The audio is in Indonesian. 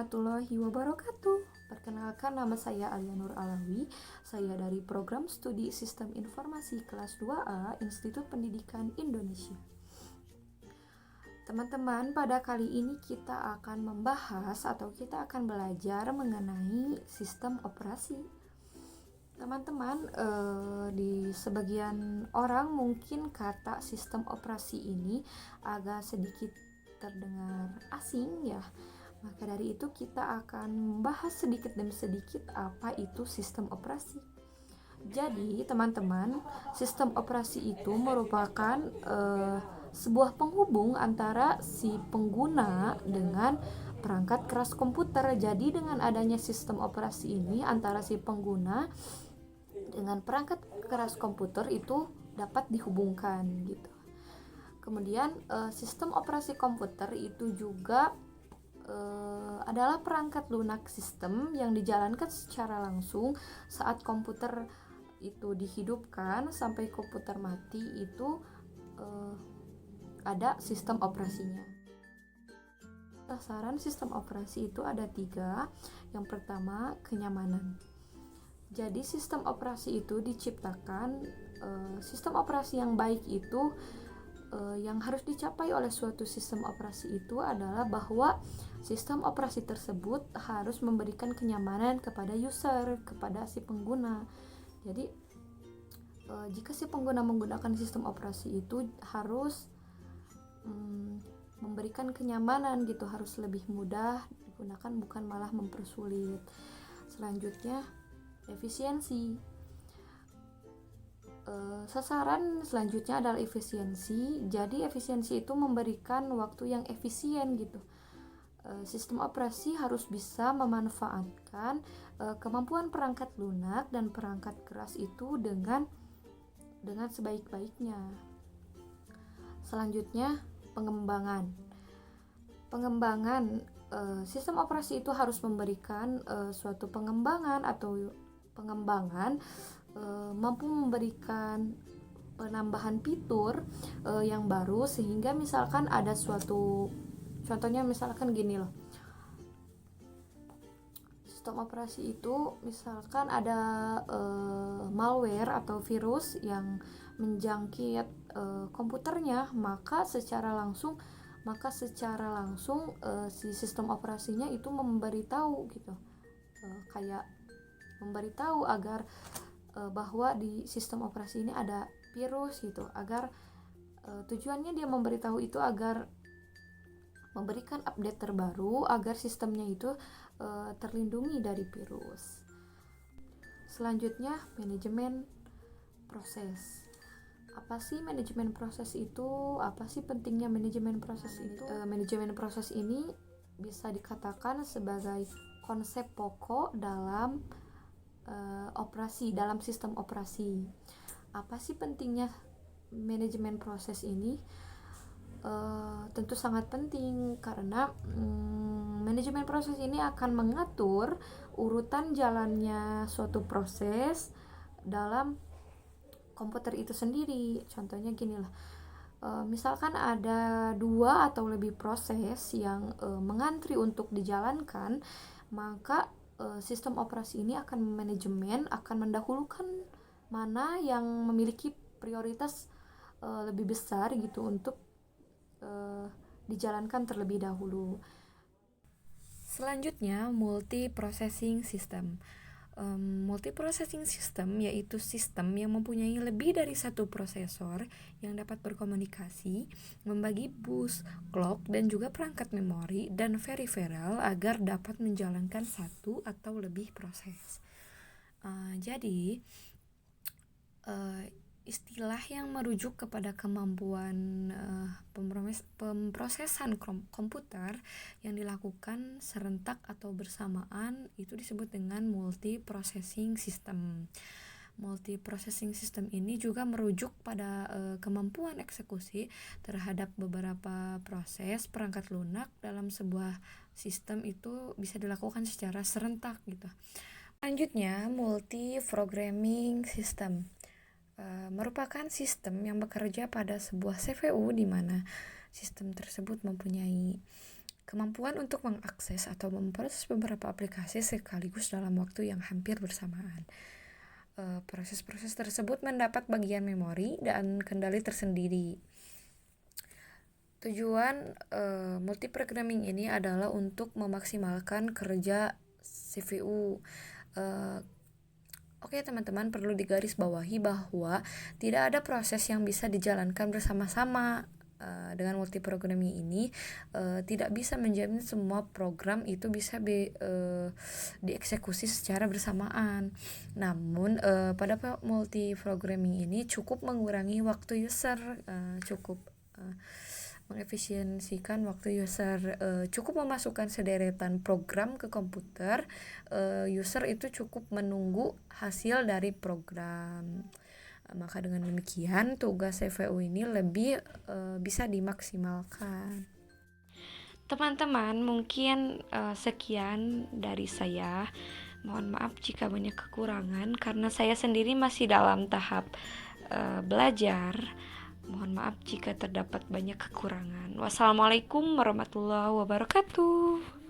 warahmatullahi wabarakatuh. Perkenalkan, nama saya Alia Nur Alawi. Saya dari Program Studi Sistem Informasi kelas 2A Institut Pendidikan Indonesia. Teman-teman, pada kali ini kita akan membahas atau kita akan belajar mengenai sistem operasi. Teman-teman, di sebagian orang mungkin kata sistem operasi ini agak sedikit terdengar asing ya. Maka dari itu kita akan membahas sedikit demi sedikit apa itu sistem operasi. Jadi teman-teman, sistem operasi itu merupakan sebuah penghubung antara si pengguna dengan perangkat keras komputer. Jadi dengan adanya sistem operasi ini antara si pengguna dengan perangkat keras komputer itu dapat dihubungkan gitu. Kemudian sistem operasi komputer itu juga adalah perangkat lunak sistem yang dijalankan secara langsung saat komputer itu dihidupkan sampai komputer mati itu ada sistem operasinya. Sasaran sistem operasi itu ada 3. Yang pertama, kenyamanan. Jadi sistem operasi itu diciptakan, sistem operasi yang baik itu yang harus dicapai oleh suatu sistem operasi itu adalah bahwa sistem operasi tersebut harus memberikan kenyamanan kepada user, kepada si pengguna. Jadi jika si pengguna menggunakan sistem operasi itu harus memberikan kenyamanan gitu, harus lebih mudah digunakan, bukan malah mempersulit. Selanjutnya, efisiensi. Sasaran selanjutnya adalah efisiensi. Jadi efisiensi itu memberikan waktu yang efisien gitu. Sistem operasi harus bisa memanfaatkan kemampuan perangkat lunak dan perangkat keras itu dengan sebaik-baiknya. Selanjutnya, pengembangan. Sistem operasi itu harus memberikan suatu pengembangan mampu memberikan penambahan fitur yang baru, sehingga misalkan ada suatu, contohnya misalkan gini loh, sistem operasi itu misalkan ada malware atau virus yang menjangkit komputernya, maka secara langsung si sistem operasinya itu memberitahu gitu, kayak memberitahu agar bahwa di sistem operasi ini ada virus gitu, agar tujuannya dia memberitahu itu agar memberikan update terbaru agar sistemnya itu terlindungi dari virus. Selanjutnya, manajemen proses. Apa sih manajemen proses itu? Apa sih pentingnya manajemen proses itu? Manajemen proses ini bisa dikatakan sebagai konsep pokok dalam dalam sistem operasi. Apa sih pentingnya manajemen proses ini? Tentu sangat penting karena manajemen proses ini akan mengatur urutan jalannya suatu proses dalam komputer itu sendiri. Contohnya gini lah, misalkan ada 2 atau lebih proses yang mengantri untuk dijalankan, maka sistem operasi ini akan mendahulukan mana yang memiliki prioritas lebih besar gitu untuk dijalankan terlebih dahulu. Selanjutnya, multiprocessing system. Multiprocessing system yaitu sistem yang mempunyai lebih dari satu prosesor yang dapat berkomunikasi, membagi bus, clock, dan juga perangkat memori dan peripheral agar dapat menjalankan satu atau lebih proses. Jadi istilah yang merujuk kepada kemampuan pemrosesan komputer yang dilakukan serentak atau bersamaan itu disebut dengan multiprocessing system. Multiprocessing system ini juga merujuk pada kemampuan eksekusi terhadap beberapa proses perangkat lunak dalam sebuah sistem itu bisa dilakukan secara serentak gitu. Selanjutnya, multi-programming system. Merupakan sistem yang bekerja pada sebuah CPU di mana sistem tersebut mempunyai Kemampuan untuk mengakses atau memproses beberapa aplikasi sekaligus dalam waktu yang hampir bersamaan. Proses-proses tersebut mendapat bagian memori dan kendali tersendiri. Tujuan multiprogramming ini adalah untuk memaksimalkan kerja CPU. Oke teman-teman, perlu digarisbawahi bahwa tidak ada proses yang bisa dijalankan bersama-sama. Dengan multiprogramming ini tidak bisa menjamin semua program itu bisa dieksekusi secara bersamaan. Namun pada multiprogramming ini cukup mengurangi waktu user, cukup mengefisiensikan waktu user, cukup memasukkan sederetan program ke komputer, user itu cukup menunggu hasil dari program. Maka dengan demikian tugas CPU ini lebih bisa dimaksimalkan. Teman-teman, mungkin sekian dari saya. Mohon maaf jika banyak kekurangan karena saya sendiri masih dalam tahap belajar. Mohon maaf jika terdapat banyak kekurangan. Wassalamualaikum warahmatullahi wabarakatuh.